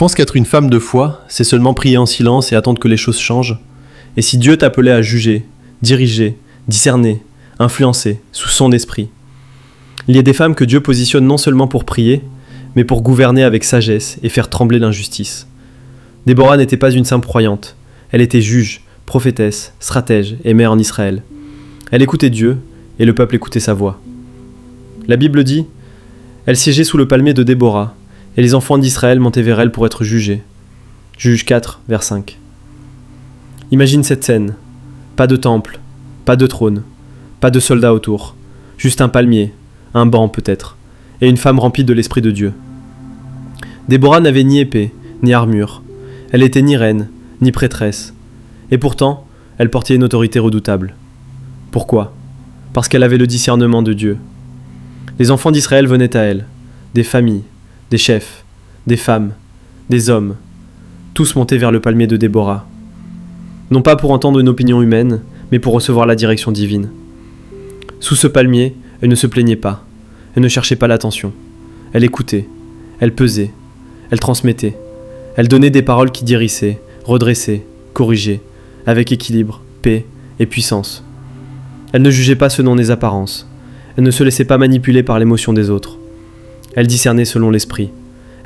penses qu'être une femme de foi, c'est seulement prier en silence et attendre que les choses changent? Et si Dieu t'appelait à juger, diriger, discerner, influencer, sous son esprit? Il y a des femmes que Dieu positionne non seulement pour prier, mais pour gouverner avec sagesse et faire trembler l'injustice. Déborah n'était pas une simple croyante, elle était juge, prophétesse, stratège et mère en Israël. Elle écoutait Dieu, et le peuple écoutait sa voix. La Bible dit « Elle siégeait sous le palmier de Déborah, et les enfants d'Israël montaient vers elle pour être jugés. » Juge 4, vers 5. Imagine cette scène. Pas de temple, pas de trône, pas de soldats autour, juste un palmier, un banc peut-être, et une femme remplie de l'Esprit de Dieu. Déborah n'avait ni épée, ni armure. Elle était ni reine, ni prêtresse. Et pourtant, elle portait une autorité redoutable. Pourquoi ? Parce qu'elle avait le discernement de Dieu. Les enfants d'Israël venaient à elle, des familles, des chefs, des femmes, des hommes. Tous montaient vers le palmier de Déborah. Non pas pour entendre une opinion humaine, mais pour recevoir la direction divine. Sous ce palmier, elle ne se plaignait pas. Elle ne cherchait pas l'attention. Elle écoutait. Elle pesait. Elle transmettait. Elle donnait des paroles qui guérissaient, redressaient, corrigeaient, avec équilibre, paix et puissance. Elle ne jugeait pas selon les apparences. Elle ne se laissait pas manipuler par l'émotion des autres. Elle discernait selon l'esprit.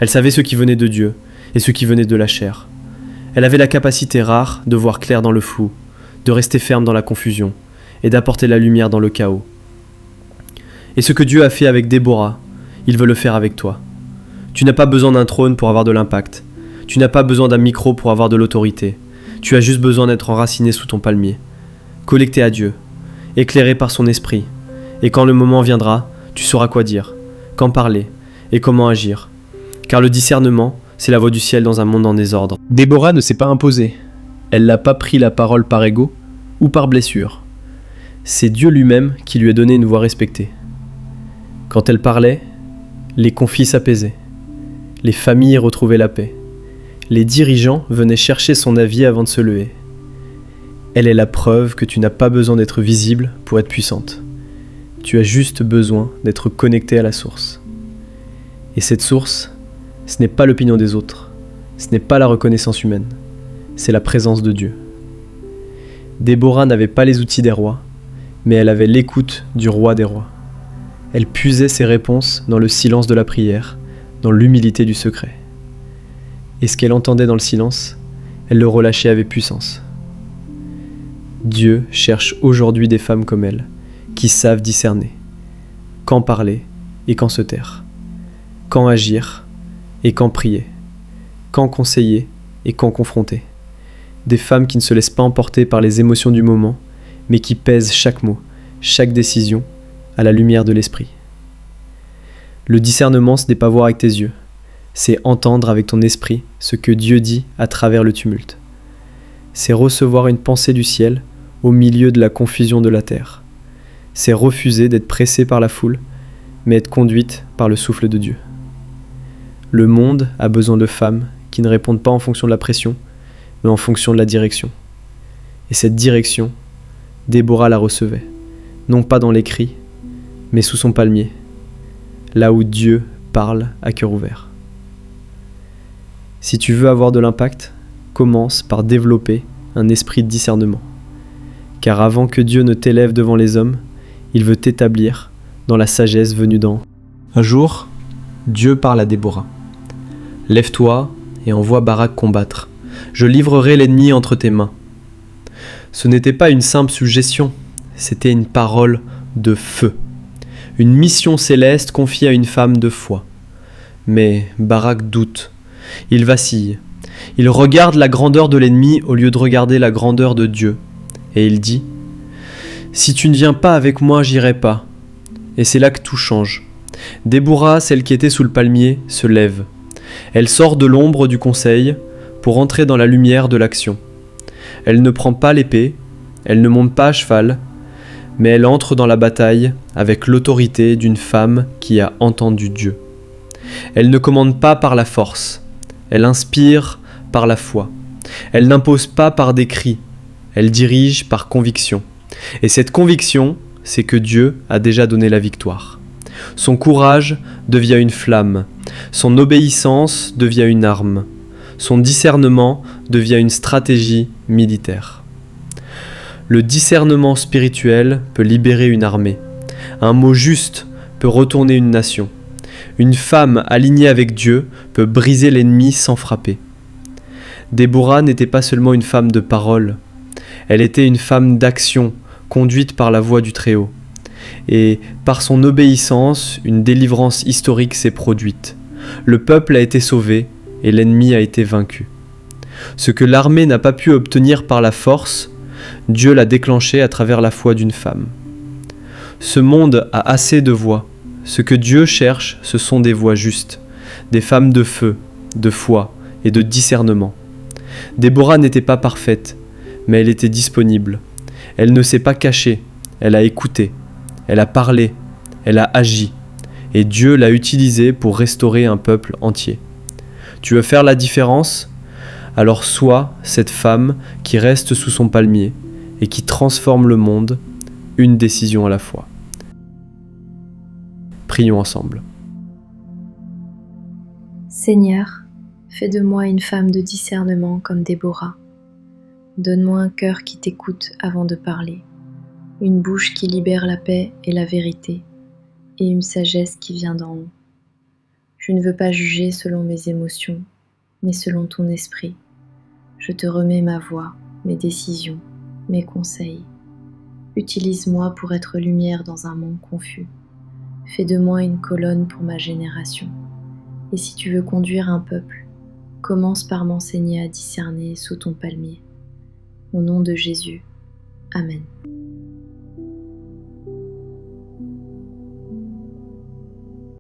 Elle savait ce qui venait de Dieu et ce qui venait de la chair. Elle avait la capacité rare de voir clair dans le flou, de rester ferme dans la confusion et d'apporter la lumière dans le chaos. Et ce que Dieu a fait avec Déborah, il veut le faire avec toi. Tu n'as pas besoin d'un trône pour avoir de l'impact. Tu n'as pas besoin d'un micro pour avoir de l'autorité. Tu as juste besoin d'être enraciné sous ton palmier, connecté à Dieu, éclairé par son esprit. Et quand le moment viendra, tu sauras quoi dire, quand parler et comment agir. Car le discernement, c'est la voix du ciel dans un monde en désordre. Déborah ne s'est pas imposée. Elle n'a pas pris la parole par ego ou par blessure. C'est Dieu lui-même qui lui a donné une voix respectée. Quand elle parlait, les conflits s'apaisaient. Les familles retrouvaient la paix. Les dirigeants venaient chercher son avis avant de se lever. Elle est la preuve que tu n'as pas besoin d'être visible pour être puissante. Tu as juste besoin d'être connecté à la source. Et cette source, ce n'est pas l'opinion des autres, ce n'est pas la reconnaissance humaine, c'est la présence de Dieu. Déborah n'avait pas les outils des rois, mais elle avait l'écoute du roi des rois. Elle puisait ses réponses dans le silence de la prière, dans l'humilité du secret. Et ce qu'elle entendait dans le silence, elle le relâchait avec puissance. Dieu cherche aujourd'hui des femmes comme elle, qui savent discerner, quand parler et quand se taire, quand agir et quand prier, quand conseiller et quand confronter. Des femmes qui ne se laissent pas emporter par les émotions du moment, mais qui pèsent chaque mot, chaque décision, à la lumière de l'esprit. Le discernement, ce n'est pas voir avec tes yeux, c'est entendre avec ton esprit ce que Dieu dit à travers le tumulte. C'est recevoir une pensée du ciel au milieu de la confusion de la terre. C'est refuser d'être pressé par la foule, mais être conduite par le souffle de Dieu. Le monde a besoin de femmes qui ne répondent pas en fonction de la pression, mais en fonction de la direction. Et cette direction, Déborah la recevait, non pas dans les cris, mais sous son palmier, là où Dieu parle à cœur ouvert. Si tu veux avoir de l'impact, commence par développer un esprit de discernement. Car avant que Dieu ne t'élève devant les hommes, il veut t'établir dans la sagesse venue d'en haut. Un jour, Dieu parle à Déborah. « Lève-toi et envoie Barak combattre. Je livrerai l'ennemi entre tes mains. » Ce n'était pas une simple suggestion, c'était une parole de feu. Une mission céleste confiée à une femme de foi. Mais Barak doute. Il vacille. Il regarde la grandeur de l'ennemi au lieu de regarder la grandeur de Dieu. Et il dit « Si tu ne viens pas avec moi, j'irai pas. » Et c'est là que tout change. Déborah, celle qui était sous le palmier, se lève. Elle sort de l'ombre du conseil pour entrer dans la lumière de l'action. Elle ne prend pas l'épée, elle ne monte pas à cheval, mais elle entre dans la bataille avec l'autorité d'une femme qui a entendu Dieu. Elle ne commande pas par la force, elle inspire par la foi. Elle n'impose pas par des cris, elle dirige par conviction. Et cette conviction, c'est que Dieu a déjà donné la victoire. Son courage devient une flamme, son obéissance devient une arme, Son discernement devient une stratégie militaire. Le discernement spirituel peut libérer une armée. Un mot juste peut retourner une nation. Une femme alignée avec Dieu peut briser l'ennemi sans frapper. Déborah n'était pas seulement une femme de parole, elle était une femme d'action, conduite par la voix du Très-Haut. Et par son obéissance, une délivrance historique s'est produite. Le peuple a été sauvé et l'ennemi a été vaincu. Ce que l'armée n'a pas pu obtenir par la force, Dieu l'a déclenché à travers la foi d'une femme. Ce monde a assez de voix. Ce que Dieu cherche, ce sont des voix justes, des femmes de feu, de foi et de discernement. Déborah n'était pas parfaite, mais elle était disponible. Elle ne s'est pas cachée, elle a écouté, elle a parlé, elle a agi, et Dieu l'a utilisée pour restaurer un peuple entier. Tu veux faire la différence ? Alors sois cette femme qui reste sous son palmier et qui transforme le monde, une décision à la fois. Prions ensemble. Seigneur, fais de moi une femme de discernement comme Déborah. Donne-moi un cœur qui t'écoute avant de parler, une bouche qui libère la paix et la vérité, et une sagesse qui vient d'en haut. Je ne veux pas juger selon mes émotions, mais selon ton esprit. Je te remets ma voix, mes décisions, mes conseils. Utilise-moi pour être lumière dans un monde confus. Fais de moi une colonne pour ma génération. Et si tu veux conduire un peuple, commence par m'enseigner à discerner sous ton palmier. Au nom de Jésus. Amen.